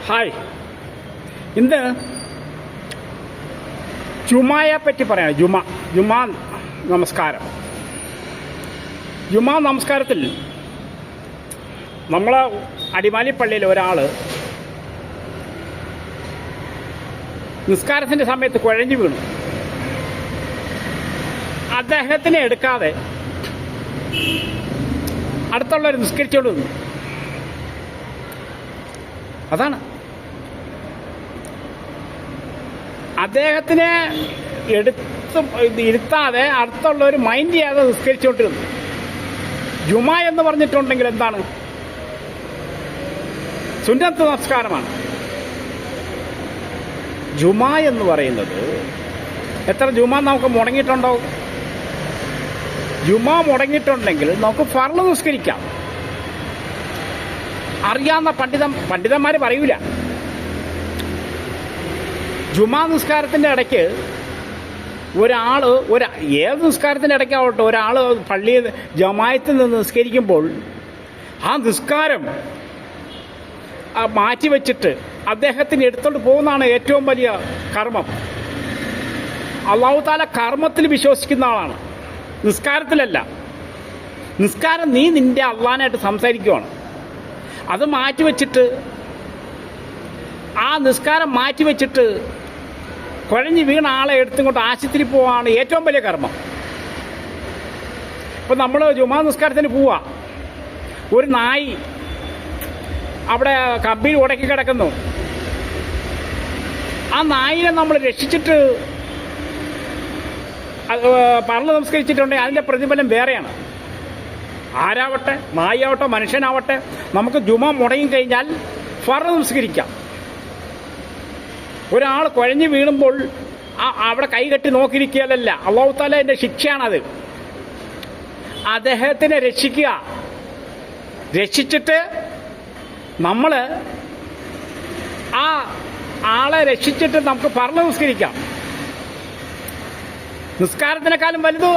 Hi. ഇന്ന് ജുമായെ പറ്റി പറയണം. ജുമാ നമസ്കാരം. ജുമാ നമസ്കാരത്തിൽ നമ്മളെ അടിമാലി പള്ളിയിൽ ഒരാൾ നിസ്കാരത്തിൻ്റെ സമയത്ത് കുഴഞ്ഞു വീണു. അദ്ദേഹത്തിനെ എടുക്കാതെ അടുത്തുള്ളവർ നിസ്കരിച്ചോണ്ട് നിന്നു. അതാണ് അദ്ദേഹത്തിനെ ഇരുത്താതെ അടുത്തുള്ളവർ മൈൻഡ് ചെയ്യാതെ നിസ്കരിച്ചുകൊണ്ടിരുന്നു. ജുമാ എന്ന് പറഞ്ഞിട്ടുണ്ടെങ്കിൽ എന്താണ്? സുന്നത്ത് നമസ്കാരമാണ്. ജുമാ എന്ന് പറയുന്നത് എത്ര ജുമാ നമുക്ക് മുടങ്ങിയിട്ടുണ്ടാവും? ജുമാ മുടങ്ങിയിട്ടുണ്ടെങ്കിൽ നമുക്ക് ഫർള് നിസ്കരിക്കാം. അറിയാവുന്ന പണ്ഡിതന്മാർ പറയൂല. ജുമാ നിസ്കാരത്തിൻ്റെ ഇടയ്ക്ക് ഏത് നിസ്കാരത്തിൻ്റെ ഇടയ്ക്കാവട്ടെ ഒരാൾ പള്ളിയിൽ ജമായത്തിൽ നിന്ന് നിസ്കരിക്കുമ്പോൾ ആ നിസ്കാരം മാറ്റിവെച്ചിട്ട് അദ്ദേഹത്തിന് എടുത്തോണ്ട് പോകുന്നതാണ് ഏറ്റവും വലിയ കർമ്മം. അല്ലാഹു തആല കർമ്മത്തിൽ വിശ്വസിക്കുന്ന ആളാണ്, നിസ്കാരത്തിലല്ല. നിസ്കാരം നീ നിൻ്റെ അള്ളാനായിട്ട് സംസാരിക്കുകയാണ്. അത് മാറ്റിവെച്ചിട്ട് ആ നിസ്കാരം മാറ്റിവെച്ചിട്ട് കുഴഞ്ഞ് വീണ ആളെ എടുത്തുകൊണ്ട് ആശുപത്രി പോവാണ് ഏറ്റവും വലിയ കർമ്മം. ഇപ്പം നമ്മൾ ജുമാ നിസ്കാരത്തിന് പോവാ, ഒരു നായി അവിടെ കമ്പിയിൽ ഉടക്കി കിടക്കുന്നു. ആ നായിനെ നമ്മൾ രക്ഷിച്ചിട്ട് പറന്ന് നമസ്കരിച്ചിട്ടുണ്ടെങ്കിൽ അതിൻ്റെ പ്രതിഫലം വേറെയാണ്. ആരാവട്ടെ, നായാവട്ടെ, മനുഷ്യനാവട്ടെ, നമുക്ക് ജുമാ മുടങ്ങിക്കഴിഞ്ഞാൽ ഫർള് നമസ്കരിക്കാം. ഒരാൾ കുഴഞ്ഞു വീണുമ്പോൾ അവിടെ കൈകെട്ടി നോക്കിയിരിക്കുകയല്ല, അല്ലാഹു തആല എൻ്റെ ശിക്ഷയാണത്. അദ്ദേഹത്തിനെ രക്ഷിക്കുക. രക്ഷിച്ചിട്ട് നമ്മൾ ആ ആളെ രക്ഷിച്ചിട്ട് നമുക്ക് ഫർള് നിസ്കരിക്കാം. നിസ്കാരത്തിനേക്കാളും വലുത്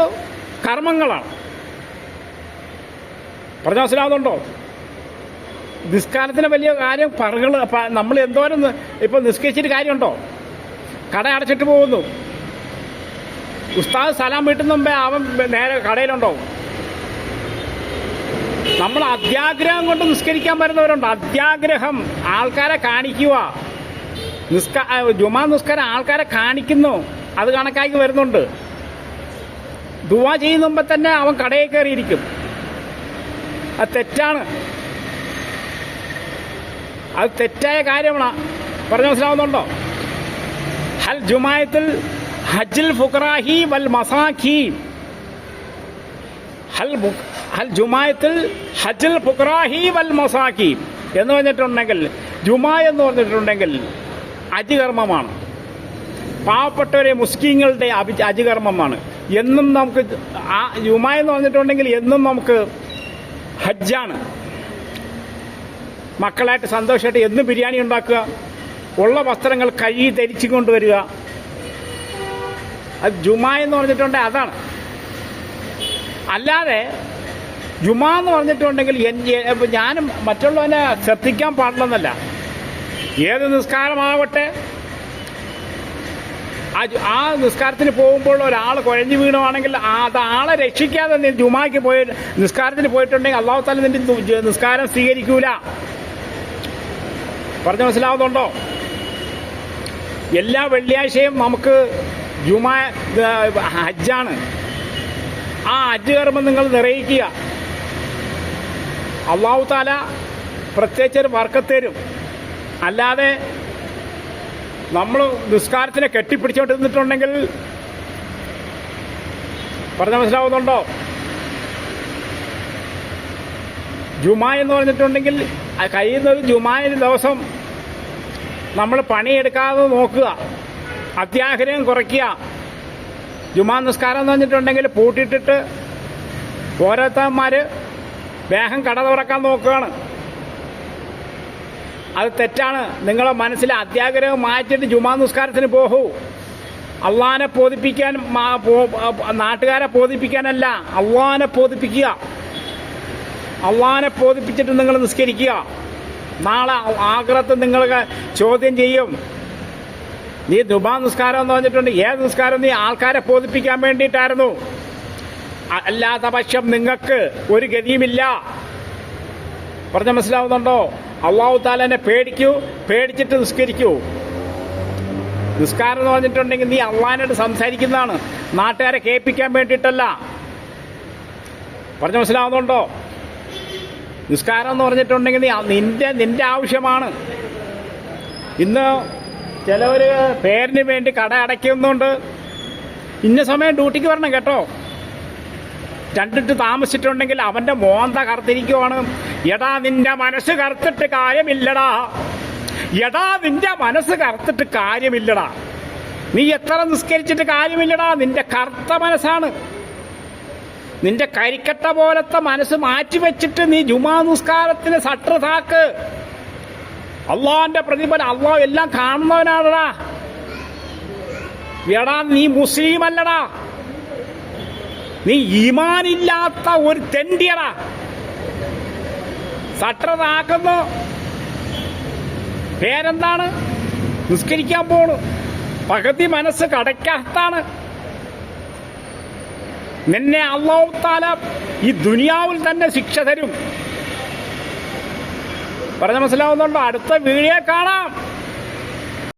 കർമ്മങ്ങളാണ്. പറഞ്ഞ മനസ്സിലാവുന്നുണ്ടോ? നിസ്കാരത്തിന് വലിയ കാര്യം നമ്മൾ എന്തോരം ഇപ്പോൾ നിസ്കരിച്ചിട്ട് കാര്യമുണ്ടോ? കട അടച്ചിട്ട് പോകുന്നു, ഉസ്താദ് സലാം വീട്ടുന്ന മുമ്പേ അവൻ നേരെ കടയിലുണ്ടാവും. നമ്മൾ അത്യാഗ്രഹം കൊണ്ട് നിസ്കരിക്കാൻ വരുന്നവരുണ്ട്. അത്യാഗ്രഹം ആൾക്കാരെ കാണിക്കുക. ജുമാ നിസ്കാരം ആൾക്കാരെ കാണിക്കുന്നു, അത് കണക്കാക്കി വരുന്നുണ്ട്. ദുആ ചെയ്യുന്ന മുമ്പ് തന്നെ അവൻ കടയിൽ കയറിയിരിക്കും. അത് തെറ്റാണ്, അത് തെറ്റായ കാര്യമാണ്. പറഞ്ഞു മനസ്സിലാവുന്നുണ്ടോ? ഹൽ ജുമായത്തിൽ ഹജ്ജുൽ ഫുഖറാഹി വൽ മസാഖീൻ. ഹൽ ജുമായത്തിൽ ഹജ്ജുൽ ഫുഖറാഹി വൽ മസാഖീൻ എന്ന് പറഞ്ഞിട്ടുണ്ടെങ്കിൽ, ജുമാ എന്ന് പറഞ്ഞിട്ടുണ്ടെങ്കിൽ അജികർമ്മമാണ്. പാവപ്പെട്ടവരെ മുസ്ലിങ്ങളുടെ അജികർമ്മമാണ്. എന്നും നമുക്ക് ആ ജുമാ എന്ന് പറഞ്ഞിട്ടുണ്ടെങ്കിൽ എന്നും നമുക്ക് ഹജ്ജാണ്. മക്കളായിട്ട് സന്തോഷമായിട്ട് എന്നും ബിരിയാണി ഉണ്ടാക്കുക, ഉള്ള വസ്ത്രങ്ങൾ കഴുകി ധരിച്ചു കൊണ്ടുവരിക. അത് ജുമാ എന്ന് പറഞ്ഞിട്ടുണ്ടെങ്കിൽ അതാണ്. അല്ലാതെ ജുമാ എന്ന് പറഞ്ഞിട്ടുണ്ടെങ്കിൽ ഞാനും മറ്റുള്ളവനെ ശ്രദ്ധിക്കാൻ പാടില്ലെന്നല്ല. ഏത് നിസ്കാരമാവട്ടെ, ആ നിസ്കാരത്തിന് പോകുമ്പോൾ ഒരാൾ കുഴഞ്ഞു വീണുവാണെങ്കിൽ അത് ആളെ രക്ഷിക്കാതെ നീ ജുമാക്ക് നിസ്കാരത്തിന് പോയിട്ടുണ്ടെങ്കിൽ അല്ലാഹു തആല നിന്റെ നിസ്കാരം സ്വീകരിക്കൂല. പറഞ്ഞു മനസ്സിലാവുന്നുണ്ടോ? എല്ലാ വെള്ളിയാഴ്ചയും നമുക്ക് ജുമാ ഹജ്ജാണ്. ആ ഹജ്ജ് കർമ്മം നിങ്ങൾ നിർവഹിക്കുക. അല്ലാഹു തആല പ്രത്യേകിച്ചൊരു ബർക്കത്ത് തരും. അല്ലാതെ നമ്മൾ നിസ്കാരത്തിനെ കെട്ടിപ്പിടിച്ചോണ്ടിരുന്നിട്ടുണ്ടെങ്കിൽ, പറഞ്ഞ മനസ്സിലാവുന്നുണ്ടോ? ജുമാ എന്ന് പറഞ്ഞിട്ടുണ്ടെങ്കിൽ കഴിയുന്നൊരു ജുമായിന് ദിവസം നമ്മൾ പണിയെടുക്കാതെ നോക്കുക, അത്യാഗ്രഹം കുറയ്ക്കുക. ജുമാ നിസ്കാരം എന്ന് പറഞ്ഞിട്ടുണ്ടെങ്കിൽ പൂട്ടിയിട്ടിട്ട് ഓരോരുത്തന്മാർ വേഗം കട തുറക്കാൻ നോക്കുകയാണ്. അത് തെറ്റാണ്. നിങ്ങളെ മനസ്സിലെ അത്യാഗ്രഹം മാറ്റിയിട്ട് ജുമാ നിസ്കാരത്തിന് പോകൂ. അള്ളാനെ ബോധിപ്പിക്കാൻ, നാട്ടുകാരെ ബോധിപ്പിക്കാനല്ല, അള്ളാനെ ബോധിപ്പിക്കുക. അള്ളാനെ ബോധിപ്പിച്ചിട്ട് നിങ്ങൾ നിസ്കരിക്കുക. നാളെ ആഖിറത്ത് നിങ്ങൾ ചോദ്യം ചെയ്യും. നീ ദുബാ നിസ്കാരം എന്ന് പറഞ്ഞിട്ടുണ്ട്. ഏത് നിസ്കാരം? നീ ആൾക്കാരെ ബോധിപ്പിക്കാൻ വേണ്ടിയിട്ടായിരുന്നു. അല്ലാത്ത പക്ഷം നിങ്ങൾക്ക് ഒരു ഗതിയുമില്ല. പറഞ്ഞ മനസ്സിലാവുന്നുണ്ടോ? അള്ളാഹു താലാനെ പേടിക്കൂ, പേടിച്ചിട്ട് നിസ്കരിക്കൂ. നിസ്കാരം എന്ന് പറഞ്ഞിട്ടുണ്ടെങ്കിൽ നീ അള്ളാഹിനോട് സംസാരിക്കുന്നതാണ്, നാട്ടുകാരെ കേൾപ്പിക്കാൻ വേണ്ടിയിട്ടല്ല. പറഞ്ഞ മനസ്സിലാവുന്നുണ്ടോ? നിസ്കാരം എന്ന് പറഞ്ഞിട്ടുണ്ടെങ്കിൽ നീ നിന്റെ ആവശ്യമാണ്. ഇന്ന് ചിലവർ പേരിന് വേണ്ടി കട അടയ്ക്കുന്നുണ്ട്. ഇന്ന സമയം ഡ്യൂട്ടിക്ക് വരണം കേട്ടോ. രണ്ടിട്ട് താമസിച്ചിട്ടുണ്ടെങ്കിൽ അവൻ്റെ മോന്ത കറുത്തിരിക്കുവാണ്. എടാ നിന്റെ മനസ്സ് കറുത്തിട്ട് കാര്യമില്ലടാ. എടാ നിന്റെ മനസ്സ് കറുത്തിട്ട് കാര്യമില്ലടാ. നീ എത്ര നിസ്കരിച്ചിട്ട് കാര്യമില്ലടാ. നിന്റെ കറുത്ത മനസ്സാണ്. നിന്റെ കരിക്കട്ട പോലത്തെ മനസ്സ് മാറ്റിവെച്ചിട്ട് നീ ജുമാ നിസ്കാരത്തിന് സട്ടർതാക്ക്. അള്ളാഹിന്റെ പ്രതിഫലം അള്ളാഹു എല്ലാം കാണുന്നവനാണടാ. എടാ നീ മുസ്ലിം അല്ലടാ. നീ ഈമാനില്ലാത്ത ഒരു തെണ്ടിയടാ. സട്ടർതാക്കുന്നു. പേരെന്താണ്? നിസ്കരിക്കാൻ പോണു. പകുതി മനസ്സ് കടക്കാത്താണ്. നിന്നെ അല്ലാഹു തആല ഈ ദുനിയാവിൽ തന്നെ ശിക്ഷ തരും. പറഞ്ഞ മനസ്സിലാവുന്നുണ്ടോ? അടുത്ത വീഡിയോ കാണാം.